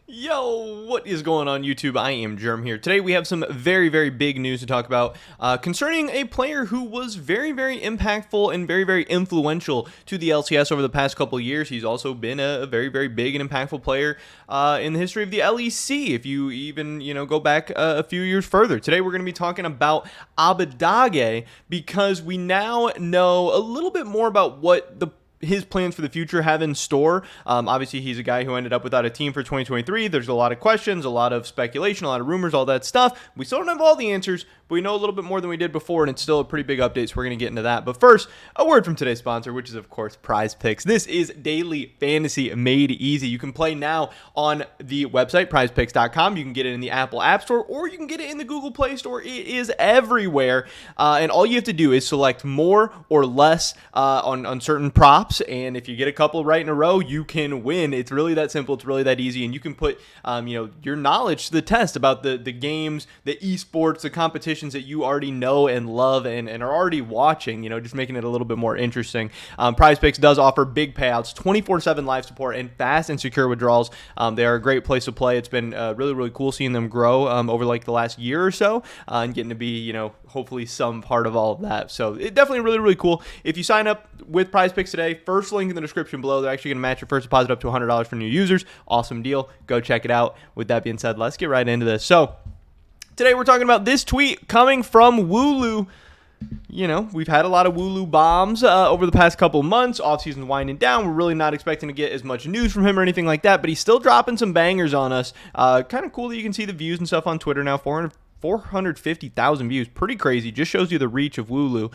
Yo, what is going on YouTube? I am Germ here. Today we have some very big news to talk about concerning a player who was very impactful and very influential to the LCS over the past couple of years. He's also been a very big and impactful player in the history of the LEC, if you even, go back a few years further. Today we're going to be talking about ABBEDAGGE because we now know a little bit more about what his plans for the future have in store. Obviously, he's a guy who ended up without a team for 2023. There's a lot of questions, a lot of speculation, a lot of rumors, all that stuff. We still don't have all the answers, but we know a little bit more than we did before, and it's still a pretty big update, so we're going to get into that. But first, a word from today's sponsor, which is, of course, Prize Picks. This is daily fantasy made easy. You can play now on the website, prizepicks.com. You can get it in the Apple App Store, or you can get it in the Google Play Store. It is everywhere, and all you have to do is select more or less on certain props. And if you get a couple right in a row, you can win. It's really that simple. It's really that easy. And you can put, your knowledge to the test about the games, the esports, the competitions that you already know and love and are already watching, just making it a little bit more interesting. Prize Picks does offer big payouts, 24/7 live support, and fast and secure withdrawals. They are a great place to play. It's been really cool seeing them grow over like the last year or so and getting to be, hopefully some part of all of that. So it definitely really cool. If you sign up with Prize Picks today, first link in the description below, they're actually going to match your first deposit up to $100 for new users. Awesome deal. Go check it out. With that being said, let's get right into this. So today we're talking about this tweet coming from Wooloo. We've had a lot of Wooloo bombs over the past couple months. Offseason's winding down. We're really not expecting to get as much news from him or anything like that, but he's still dropping some bangers on us. Kind of cool that you can see the views and stuff on Twitter now. 450,000 views. Pretty crazy. Just shows you the reach of Wooloo.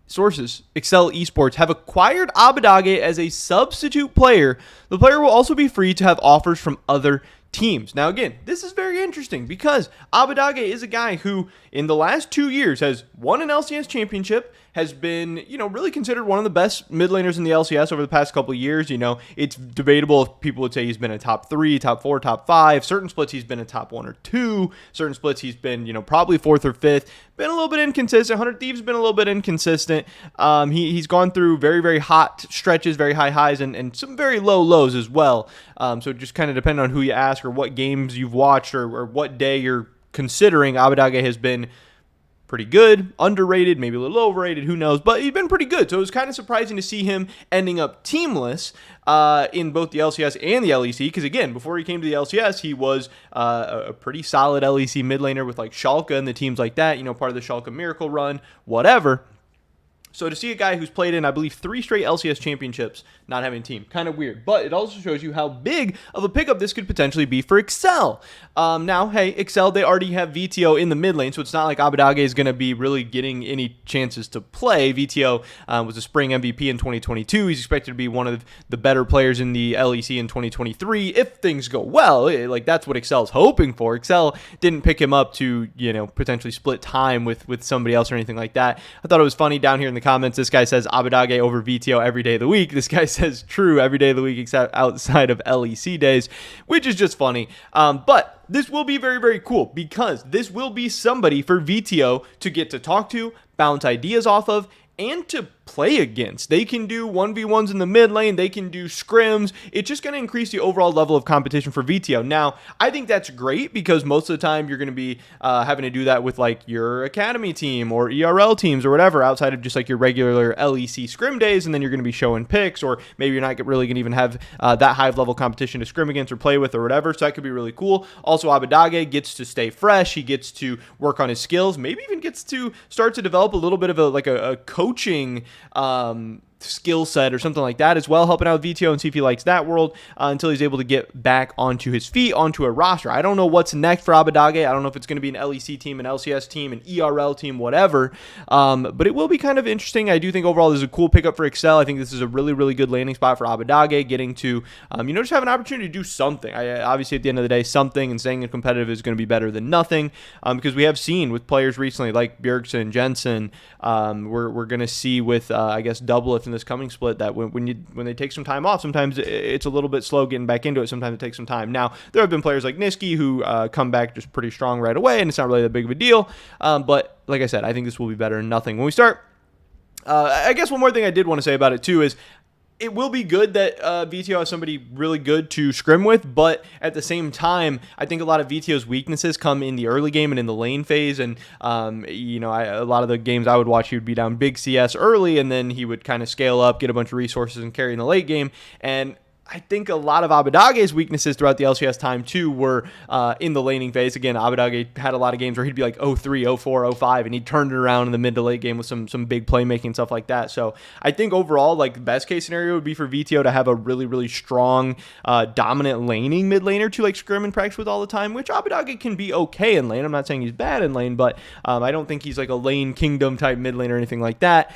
Sources, Excel Esports, have acquired ABBEDAGGE as a substitute player. The player will also be free to have offers from other teams. Now, again, this is very interesting because ABBEDAGGE is a guy who, in the last 2 years, has won an LCS championship, has been, really considered one of the best mid laners in the LCS over the past couple of years. It's debatable if people would say he's been a top 3, top 4, top 5. Certain splits he's been a top 1 or 2. Certain splits he's been, probably 4th or 5th. Been a little bit inconsistent. 100 Thieves been a little bit inconsistent. He's gone through very hot stretches, very high highs, and some very low lows as well. So it just kind of depends on who you ask or what games you've watched or what day you're considering. ABBEDAGGE has been pretty good, underrated, maybe a little overrated, who knows, but he's been pretty good. So it was kind of surprising to see him ending up teamless in both the LCS and the LEC, because again, before he came to the LCS, he was a pretty solid LEC mid laner with like Schalke and the teams like that, part of the Schalke Miracle run, whatever. So to see a guy who's played in, I believe, 3 straight LCS championships not having a team, kind of weird. But it also shows you how big of a pickup this could potentially be for Excel. Now, hey, Excel, they already have VTO in the mid lane, so it's not like ABBEDAGGE is going to be really getting any chances to play. VTO was a spring MVP in 2022. He's expected to be one of the better players in the LEC in 2023 if things go well. That's what Excel's hoping for. Excel didn't pick him up to, potentially split time with somebody else or anything like that. I thought it was funny down here in the comments. This guy says ABBEDAGGE over VTO every day of the week. This guy says true every day of the week except outside of LEC days, which is just funny. But this will be very cool because this will be somebody for VTO to get to talk to, bounce ideas off of, and to play against. They can do 1v1s in the mid lane. They can do scrims. It's just going to increase the overall level of competition for VTO. Now, I think that's great because most of the time you're going to be having to do that with like your academy team or ERL teams or whatever outside of just like your regular LEC scrim days, and then you're going to be showing picks, or maybe you're not really going to even have that high level competition to scrim against or play with or whatever. So that could be really cool. Also, ABBEDAGGE gets to stay fresh. He gets to work on his skills. Maybe even gets to start to develop a little bit of a coaching skill set or something like that as well, helping out with VTO and see if he likes that world until he's able to get back onto his feet, onto a roster. I don't know what's next for ABBEDAGGE. I don't know if it's going to be an LEC team, an LCS team, an ERL team, whatever, but it will be kind of interesting. I do think overall this is a cool pickup for Excel. I think this is a really good landing spot for ABBEDAGGE, getting to just have an opportunity to do something. Obviously at the end of the day, something, and staying in competitive is going to be better than nothing, because we have seen with players recently like Bjergsen, Jensen, we're going to see with I guess Doublelift in this coming split that when they take some time off, sometimes it's a little bit slow getting back into it. Sometimes it takes some time. Now, there have been players like Niski who come back just pretty strong right away, and it's not really that big of a deal. But like I said, I think this will be better than nothing. When we start, I guess one more thing I did want to say about it too is it will be good that VTO has somebody really good to scrim with, but at the same time, I think a lot of VTO's weaknesses come in the early game and in the lane phase. And, a lot of the games I would watch, he would be down big CS early, and then he would kind of scale up, get a bunch of resources, and carry in the late game. And I think a lot of ABBEDAGGE's weaknesses throughout the LCS time, too, were in the laning phase. Again, ABBEDAGGE had a lot of games where he'd be like 0-3, 0-4, 0-5, and he turned it around in the mid to late game with some big playmaking and stuff like that. So I think overall, like, the best case scenario would be for VTO to have a really, really strong, dominant laning mid laner to, like, scrim and practice with all the time, which ABBEDAGGE can be okay in lane. I'm not saying he's bad in lane, but I don't think he's like a lane kingdom type mid lane or anything like that.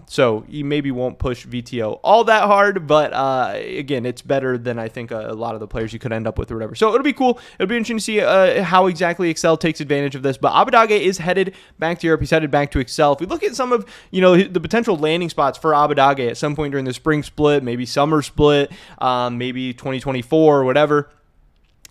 So he maybe won't push VTO all that hard, but again, it's better than I think a lot of the players you could end up with or whatever. So it'll be cool. It'll be interesting to see how exactly Excel takes advantage of this. But ABBEDAGGE is headed back to Europe. He's headed back to Excel. If we look at some of the potential landing spots for ABBEDAGGE at some point during the spring split, maybe summer split, maybe 2024 or whatever,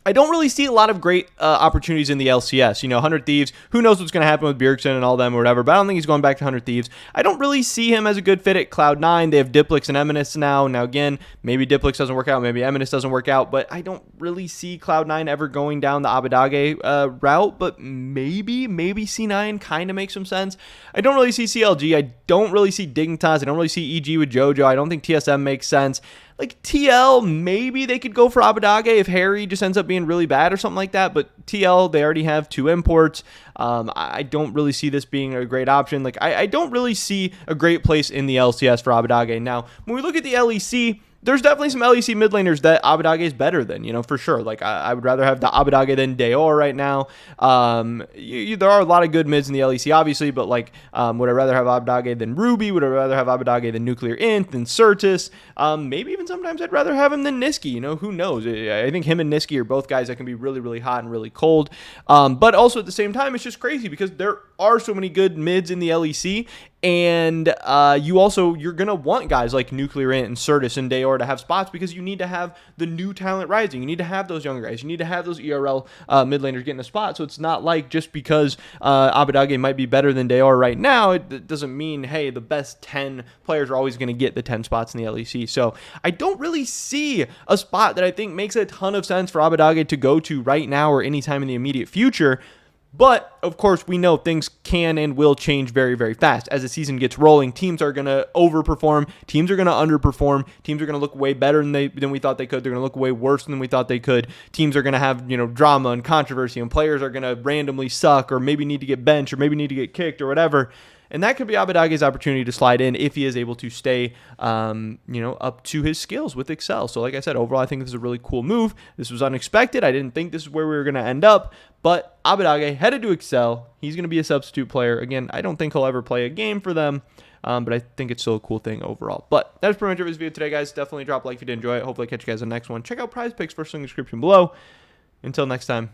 I don't really see a lot of great opportunities in the LCS. 100 Thieves, who knows what's going to happen with Bjergsen and all them or whatever, but I don't think he's going back to 100 Thieves. I don't really see him as a good fit at Cloud9. They have Diplix and Eminus now. Now, again, maybe Diplix doesn't work out, maybe Eminus doesn't work out, but I don't really see Cloud9 ever going down the ABBEDAGGE route, but maybe C9 kind of makes some sense. I don't really see CLG. I don't really see Dignitas. I don't really see EG with JoJo. I don't think TSM makes sense. Like TL, maybe they could go for ABBEDAGGE if Harry just ends up being really bad or something like that. But TL, they already have 2 imports. I don't really see this being a great option. Like I don't really see a great place in the LCS for ABBEDAGGE. Now, when we look at the LEC, there's definitely some LEC mid laners that ABBEDAGGE is better than, for sure. Like, I would rather have the ABBEDAGGE than Deor right now. There are a lot of good mids in the LEC, obviously, but, like, would I rather have ABBEDAGGE than Ruby? Would I rather have ABBEDAGGE than Nuclear Int, than Certus? Maybe even sometimes I'd rather have him than Niski, who knows? I think him and Niski are both guys that can be really, really hot and really cold. But also at the same time, it's just crazy because there are so many good mids in the LEC, and you're going to want guys like Nuclear Int and Certus and Deor to have spots because you need to have the new talent rising. You need to have those younger guys. You need to have those ERL mid laners getting a spot. So it's not like just because ABBEDAGGE might be better than Deor right now, it doesn't mean, hey, the best 10 players are always going to get the 10 spots in the LEC. So I don't really see a spot that I think makes a ton of sense for ABBEDAGGE to go to right now or anytime in the immediate future. But, of course, we know things can and will change very, very fast. As the season gets rolling, teams are going to overperform. Teams are going to underperform. Teams are going to look way better than we thought they could. They're going to look way worse than we thought they could. Teams are going to have, drama and controversy, and players are going to randomly suck or maybe need to get benched or maybe need to get kicked or whatever. And that could be ABBEDAGGE's opportunity to slide in if he is able to stay, up to his skills with Excel. So like I said, overall, I think this is a really cool move. This was unexpected. I didn't think this is where we were going to end up. But ABBEDAGGE headed to Excel. He's going to be a substitute player. Again, I don't think he'll ever play a game for them. But I think it's still a cool thing overall. But that's pretty much it for this video today, guys. Definitely drop a like if you did enjoy it. Hopefully I catch you guys on the next one. Check out Prize Picks, first link in the description below. Until next time.